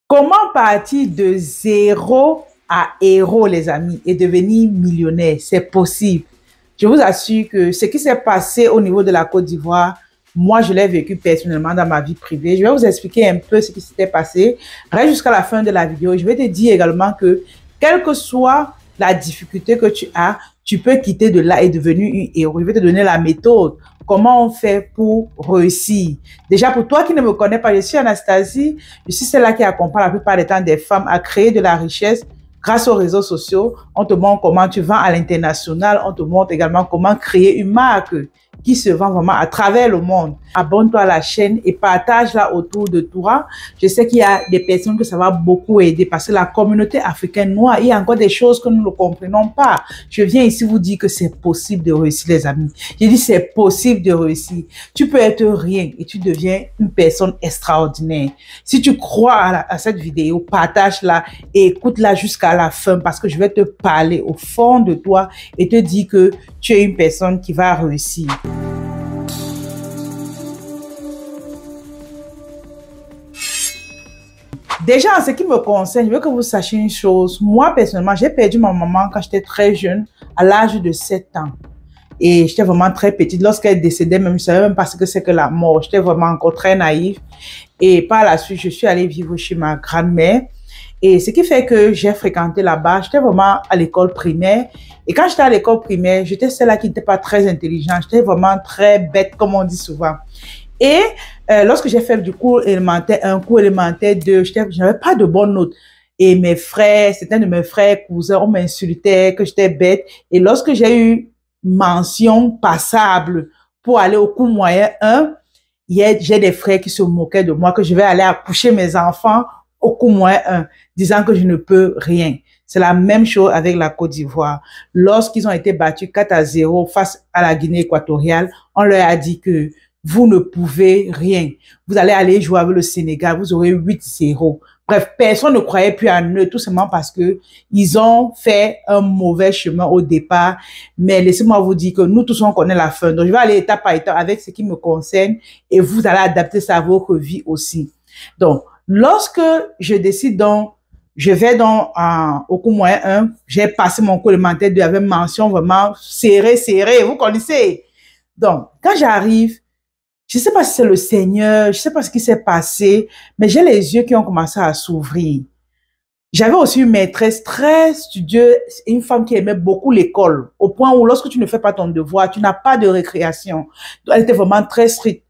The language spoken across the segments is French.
Comment partir de zéro à héros, les amis, et devenir millionnaire? C'est possible. Je vous assure que ce qui s'est passé au niveau de la Côte d'Ivoire, moi, je l'ai vécu personnellement dans ma vie privée. Je vais vous expliquer un peu ce qui s'était passé. Reste jusqu'à la fin de la vidéo. Je vais te dire également que, quelle que soit la difficulté que tu as, tu peux quitter de là et devenir un héros. Je vais te donner la méthode. Comment on fait pour réussir? Déjà, pour toi qui ne me connais pas, je suis Anastasie. Je suis celle-là qui accompagne la plupart des temps des femmes à créer de la richesse grâce aux réseaux sociaux. On te montre comment tu vends à l'international. On te montre également comment créer une marque qui se vend vraiment à travers le monde. Abonne-toi à la chaîne et partage-la autour de toi. Je sais qu'il y a des personnes que ça va beaucoup aider parce que la communauté africaine noire, il y a encore des choses que nous ne comprenons pas. Je viens ici vous dire que c'est possible de réussir, les amis. J'ai dit c'est possible de réussir. Tu peux être rien et tu deviens une personne extraordinaire. Si tu crois à cette vidéo, partage-la et écoute-la jusqu'à la fin parce que je vais te parler au fond de toi et te dire que tu es une personne qui va réussir. Déjà, en ce qui me concerne, je veux que vous sachiez une chose. Moi, personnellement, j'ai perdu ma maman quand j'étais très jeune, à l'âge de 7 ans. Et j'étais vraiment très petite. Lorsqu'elle décédait, même, je ne savais même pas ce que c'est que la mort. J'étais vraiment encore très naïve. Et par la suite, je suis allée vivre chez ma grand-mère. Et ce qui fait que j'ai fréquenté là-bas, j'étais vraiment à l'école primaire. Et quand j'étais à l'école primaire, j'étais celle-là qui n'était pas très intelligente. J'étais vraiment très bête, comme on dit souvent. Et lorsque j'ai fait du cours élémentaire 1, cours élémentaire 2, je n'avais pas de bonnes notes. Et mes frères, certains de mes frères, cousins, on m'insultait que j'étais bête. Et lorsque j'ai eu mention passable pour aller au cours moyen 1, j'ai des frères qui se moquaient de moi, que je vais aller accoucher mes enfants au cours moyen 1, disant que je ne peux rien. C'est la même chose avec la Côte d'Ivoire. Lorsqu'ils ont été battus 4-0 face à la Guinée équatoriale, on leur a dit que vous ne pouvez rien. Vous allez aller jouer avec le Sénégal, vous aurez 8-0. Bref, personne ne croyait plus en eux, tout simplement parce que ils ont fait un mauvais chemin au départ. Mais laissez-moi vous dire que nous tous, on connaît la fin. Donc, je vais aller étape par étape avec ce qui me concerne et vous allez adapter ça à votre vie aussi. Donc, lorsque je décide donc, je vais donc au cours moyen 1, j'ai passé mon cours élémentaire 2 avec mention vraiment serré, vous connaissez. Donc, quand j'arrive, je ne sais pas si c'est le Seigneur, je ne sais pas ce qui s'est passé, mais j'ai les yeux qui ont commencé à s'ouvrir. J'avais aussi une maîtresse très studieuse, une femme qui aimait beaucoup l'école, au point où lorsque tu ne fais pas ton devoir, tu n'as pas de récréation. Elle était vraiment très stricte,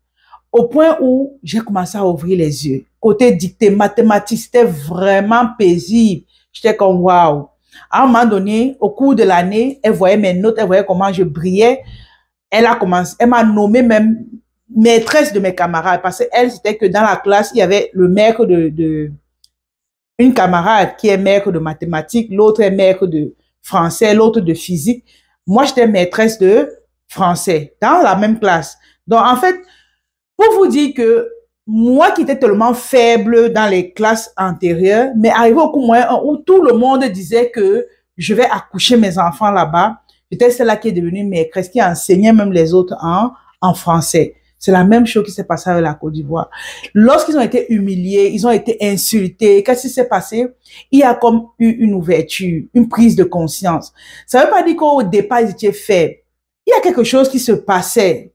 au point où j'ai commencé à ouvrir les yeux. Côté dictée, mathématiques, c'était vraiment paisible. J'étais comme waouh. À un moment donné, au cours de l'année, elle voyait mes notes, elle voyait comment je brillais. Elle m'a nommé même maîtresse de mes camarades, parce qu'elle, c'était que dans la classe, il y avait le maître une camarade qui est maître de mathématiques, l'autre est maître de français, l'autre de physique. Moi, j'étais maîtresse de français dans la même classe. Donc, en fait, pour vous dire que moi qui étais tellement faible dans les classes antérieures, mais arrivé au cours moyen où tout le monde disait que je vais accoucher mes enfants là-bas, j'étais celle-là qui est devenue maîtresse, qui enseignait même les autres en français. C'est la même chose qui s'est passée avec la Côte d'Ivoire. Lorsqu'ils ont été humiliés, ils ont été insultés, qu'est-ce qui s'est passé? Il y a comme eu une ouverture, une prise de conscience. Ça ne veut pas dire qu'au départ, ils étaient faibles. Il y a quelque chose qui se passait.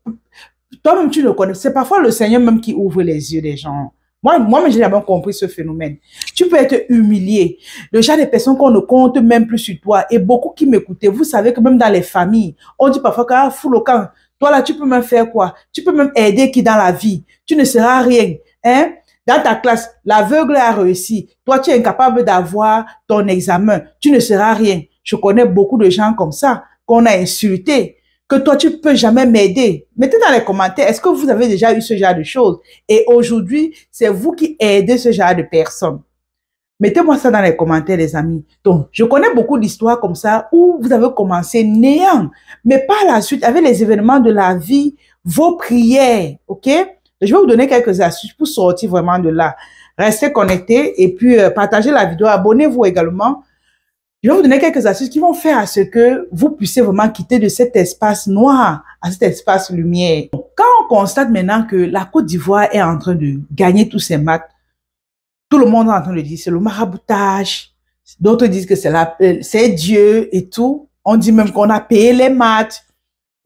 Toi-même, tu le connais. C'est parfois le Seigneur même qui ouvre les yeux des gens. Moi, j'ai jamais compris ce phénomène. Tu peux être humilié. Le genre de personnes qu'on ne compte même plus sur toi. Et beaucoup qui m'écoutaient, vous savez que même dans les familles, on dit parfois que fou le camp. Toi là, tu peux même faire quoi? Tu peux même aider qui dans la vie? Tu ne seras rien. Hein? Dans ta classe, l'aveugle a réussi. Toi, tu es incapable d'avoir ton examen. Tu ne seras rien. Je connais beaucoup de gens comme ça qu'on a insultés. Que toi, tu peux jamais m'aider. Mettez dans les commentaires, est-ce que vous avez déjà eu ce genre de choses? Et aujourd'hui, c'est vous qui aidez ce genre de personnes. Mettez-moi ça dans les commentaires, les amis. Donc, je connais beaucoup d'histoires comme ça où vous avez commencé néant. Mais par la suite, avec les événements de la vie, vos prières, ok? Je vais vous donner quelques astuces pour sortir vraiment de là. Restez connectés et puis partagez la vidéo. Abonnez-vous également. Je vais vous donner quelques astuces qui vont faire à ce que vous puissiez vraiment quitter de cet espace noir à cet espace lumière. Quand on constate maintenant que la Côte d'Ivoire est en train de gagner tous ses matchs, Tout le monde est en train de dire c'est le maraboutage. D'autres disent que c'est Dieu et tout. On dit même qu'on a payé les maths.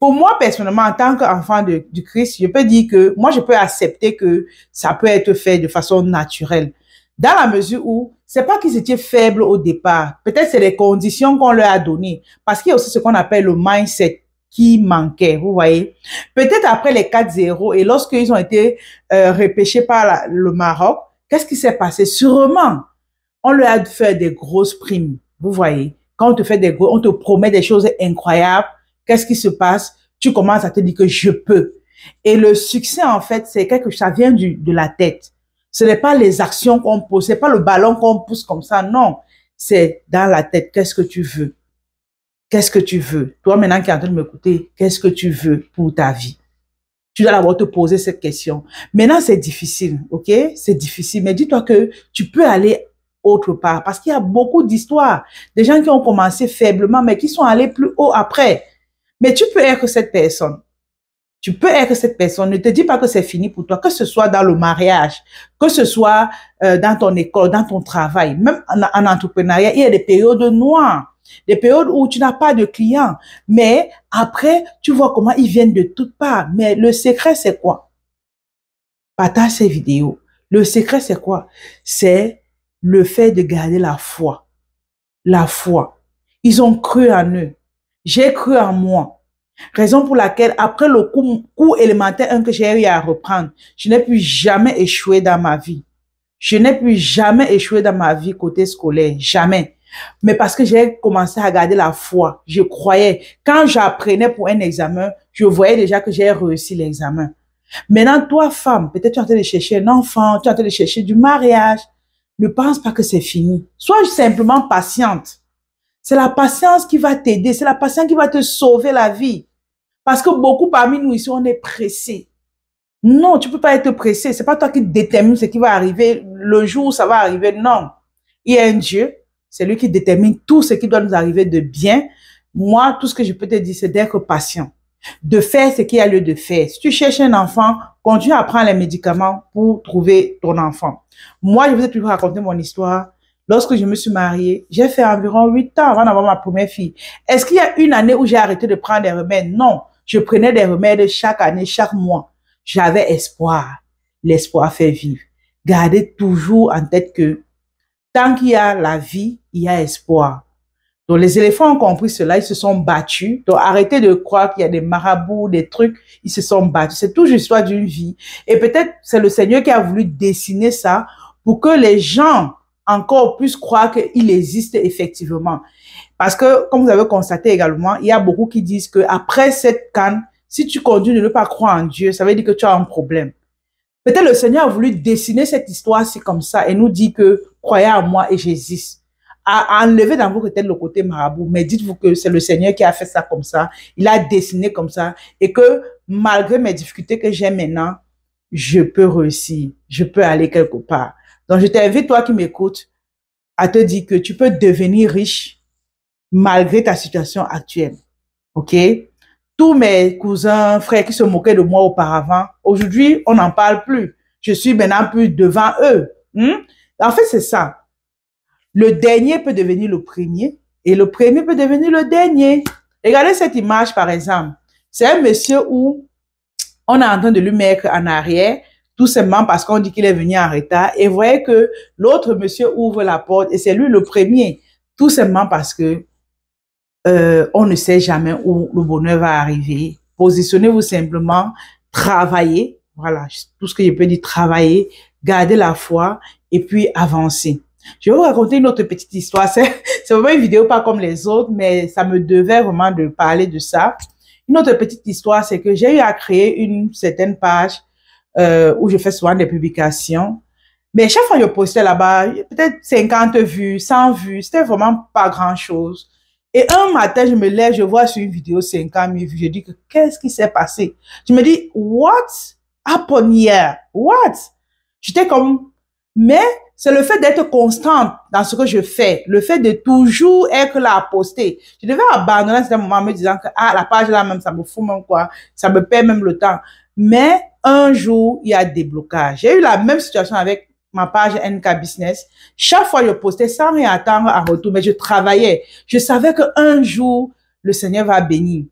Pour moi, personnellement, en tant qu'enfant du Christ, je peux dire que moi, je peux accepter que ça peut être fait de façon naturelle. Dans la mesure où, c'est pas qu'ils étaient faibles au départ. Peut-être c'est les conditions qu'on leur a données. Parce qu'il y a aussi ce qu'on appelle le mindset qui manquait, vous voyez. Peut-être après les 4-0 et lorsqu'ils ont été repêchés par le Maroc, qu'est-ce qui s'est passé? Sûrement, on leur a fait des grosses primes, vous voyez. Quand on te fait on te promet des choses incroyables, qu'est-ce qui se passe? Tu commences à te dire que je peux. Et le succès, en fait, c'est quelque chose, ça vient de la tête. Ce n'est pas les actions qu'on pose, c'est pas le ballon qu'on pousse comme ça, non. C'est dans la tête. Qu'est-ce que tu veux? Qu'est-ce que tu veux? Toi, maintenant qui es en train de m'écouter, qu'est-ce que tu veux pour ta vie? Tu dois d'abord te poser cette question. Maintenant, c'est difficile, ok? C'est difficile, mais dis-toi que tu peux aller autre part parce qu'il y a beaucoup d'histoires. Des gens qui ont commencé faiblement, mais qui sont allés plus haut après. Mais tu peux être cette personne. Tu peux être cette personne. Ne te dis pas que c'est fini pour toi, que ce soit dans le mariage, que ce soit dans ton école, dans ton travail, même en entrepreneuriat, il y a des périodes noires, des périodes où tu n'as pas de clients. Mais après, tu vois comment ils viennent de toutes parts. Mais le secret, c'est quoi? Partage ces vidéos. Le secret, c'est quoi? C'est le fait de garder la foi. La foi. Ils ont cru en eux. J'ai cru en moi. Raison pour laquelle, après le cours élémentaire 1 que j'ai eu à reprendre, je n'ai plus jamais échoué dans ma vie. Je n'ai plus jamais échoué dans ma vie côté scolaire. Jamais. Mais parce que j'ai commencé à garder la foi. Je croyais. Quand j'apprenais pour un examen, je voyais déjà que j'ai réussi l'examen. Maintenant, toi, femme, peut-être tu es en train de chercher un enfant, tu es en train de chercher du mariage. Ne pense pas que c'est fini. Sois simplement patiente. C'est la patience qui va t'aider. C'est la patience qui va te sauver la vie. Parce que beaucoup parmi nous ici, on est pressés. Non, tu peux pas être pressé. C'est pas toi qui détermine ce qui va arriver le jour où ça va arriver. Non. Il y a un Dieu. C'est lui qui détermine tout ce qui doit nous arriver de bien. Moi, tout ce que je peux te dire, c'est d'être patient. De faire ce qu'il y a lieu de faire. Si tu cherches un enfant, continue à prendre les médicaments pour trouver ton enfant. Moi, je vous ai toujours raconté mon histoire. Lorsque je me suis mariée, j'ai fait environ 8 ans avant d'avoir ma première fille. Est-ce qu'il y a une année où j'ai arrêté de prendre des remèdes? Non. Je prenais des remèdes chaque année, chaque mois. J'avais espoir. L'espoir fait vivre. Gardez toujours en tête que tant qu'il y a la vie, il y a espoir. Donc, les éléphants ont compris cela, ils se sont battus. Donc, arrêtez de croire qu'il y a des marabouts, des trucs, ils se sont battus. C'est toujours l'histoire d'une vie. Et peut-être c'est le Seigneur qui a voulu dessiner ça pour que les gens encore puissent croire qu'il existe effectivement. Parce que, comme vous avez constaté également, il y a beaucoup qui disent que après cette canne, si tu continues de ne pas croire en Dieu, ça veut dire que tu as un problème. Peut-être le Seigneur a voulu dessiner cette histoire-ci comme ça et nous dit que croyez en moi et j'existe. À enlever dans votre tête le côté marabout, mais dites-vous que c'est le Seigneur qui a fait ça comme ça, il a dessiné comme ça et que malgré mes difficultés que j'ai maintenant, je peux réussir, je peux aller quelque part. Donc je t'invite, toi qui m'écoutes, à te dire que tu peux devenir riche malgré ta situation actuelle. OK? Tous mes cousins, frères qui se moquaient de moi auparavant, aujourd'hui, on n'en parle plus. Je suis maintenant plus devant eux. En fait, c'est ça. Le dernier peut devenir le premier et le premier peut devenir le dernier. Regardez cette image, par exemple. C'est un monsieur où on est en train de lui mettre en arrière, tout simplement parce qu'on dit qu'il est venu en retard. Et vous voyez que l'autre monsieur ouvre la porte et c'est lui le premier. Tout simplement parce que on ne sait jamais où le bonheur va arriver. Positionnez-vous simplement, travaillez. Voilà, tout ce que je peux dire, travailler, garder la foi et puis avancer. Je vais vous raconter une autre petite histoire. C'est vraiment une vidéo pas comme les autres, mais ça me devait vraiment de parler de ça. Une autre petite histoire, c'est que j'ai eu à créer une certaine page où je fais souvent des publications. Mais chaque fois que je postais là-bas, peut-être 50 vues, 100 vues, c'était vraiment pas grand-chose. Et un matin, je me lève, je vois sur une vidéo 50 000 vues. Je dis que qu'est-ce qui s'est passé? Je me dis, what happened here? What? J'étais comme, mais c'est le fait d'être constante dans ce que je fais, le fait de toujours être là à poster. Je devais abandonner à un moment en me disant que ah, la page là même, ça me fout même quoi, ça me perd même le temps. Mais un jour, il y a des blocages. J'ai eu la même situation avec ma page NK Business. Chaque fois, je postais sans rien attendre en retour, mais je travaillais. Je savais qu'un jour, le Seigneur va bénir.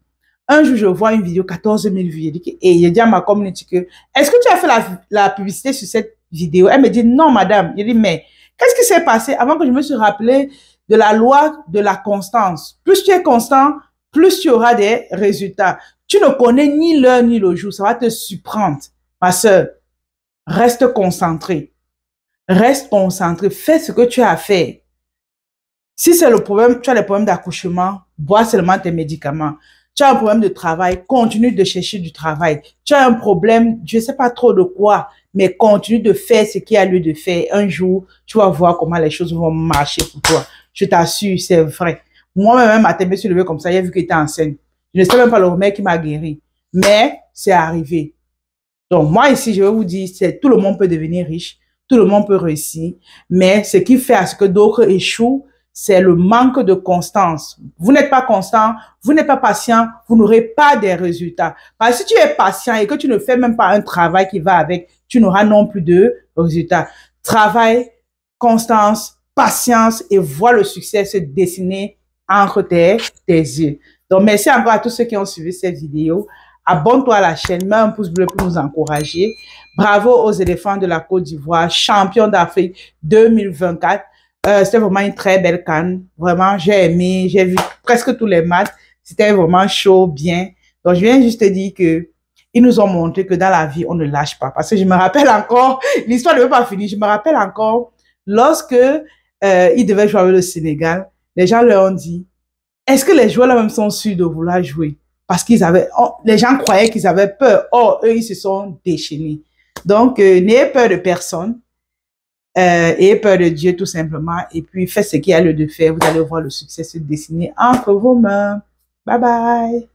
Un jour, je vois une vidéo, 14 000 vues. Et je dis à ma communauté que, est-ce que tu as fait la publicité sur cette vidéo? Elle me dit, non, madame. Je dis, mais qu'est-ce qui s'est passé avant que je me suis rappelé de la loi de la constance? Plus tu es constant, plus tu auras des résultats. Tu ne connais ni l'heure ni le jour. Ça va te surprendre. Ma sœur, reste concentré. Reste concentré. Fais ce que tu as à faire. Si c'est le problème, tu as des problèmes d'accouchement, bois seulement tes médicaments. Tu as un problème de travail, continue de chercher du travail. Tu as un problème, je ne sais pas trop de quoi, mais continue de faire ce qu'il y a lieu de faire. Un jour, tu vas voir comment les choses vont marcher pour toi. Je t'assure, c'est vrai. Moi-même, matin, je me suis levée comme ça, j'ai vu qu'il était enceinte. Je ne sais même pas le remède qui m'a guéri. Mais c'est arrivé. Donc, moi, ici, je vais vous dire, tout le monde peut devenir riche. Tout le monde peut réussir. Mais ce qui fait à ce que d'autres échouent, c'est le manque de constance. Vous n'êtes pas constant, vous n'êtes pas patient, vous n'aurez pas des résultats. Parce que si tu es patient et que tu ne fais même pas un travail qui va avec, tu n'auras non plus de résultats. Travail, constance, patience et vois le succès se dessiner entre tes yeux. Donc, merci encore à tous ceux qui ont suivi cette vidéo. Abonne-toi à la chaîne, mets un pouce bleu pour nous encourager. Bravo aux éléphants de la Côte d'Ivoire, champions d'Afrique 2024. C'était vraiment une très belle CAN. Vraiment, j'ai aimé, j'ai vu presque tous les matchs. C'était vraiment chaud, bien. Donc, je viens juste te dire que ils nous ont montré que dans la vie, on ne lâche pas. Parce que je me rappelle encore, l'histoire ne veut pas finir, je me rappelle encore, lorsque ils devaient jouer avec le Sénégal, les gens leur ont dit, est-ce que les joueurs là-même sont sûrs de vouloir jouer? Parce qu'ils avaient, les gens croyaient qu'ils avaient peur. Or, eux, ils se sont déchaînés. Donc, n'ayez peur de personne. Ayez peur de Dieu, tout simplement. Et puis, faites ce qu'il y a lieu de faire. Vous allez voir le succès se dessiner entre vos mains. Bye bye.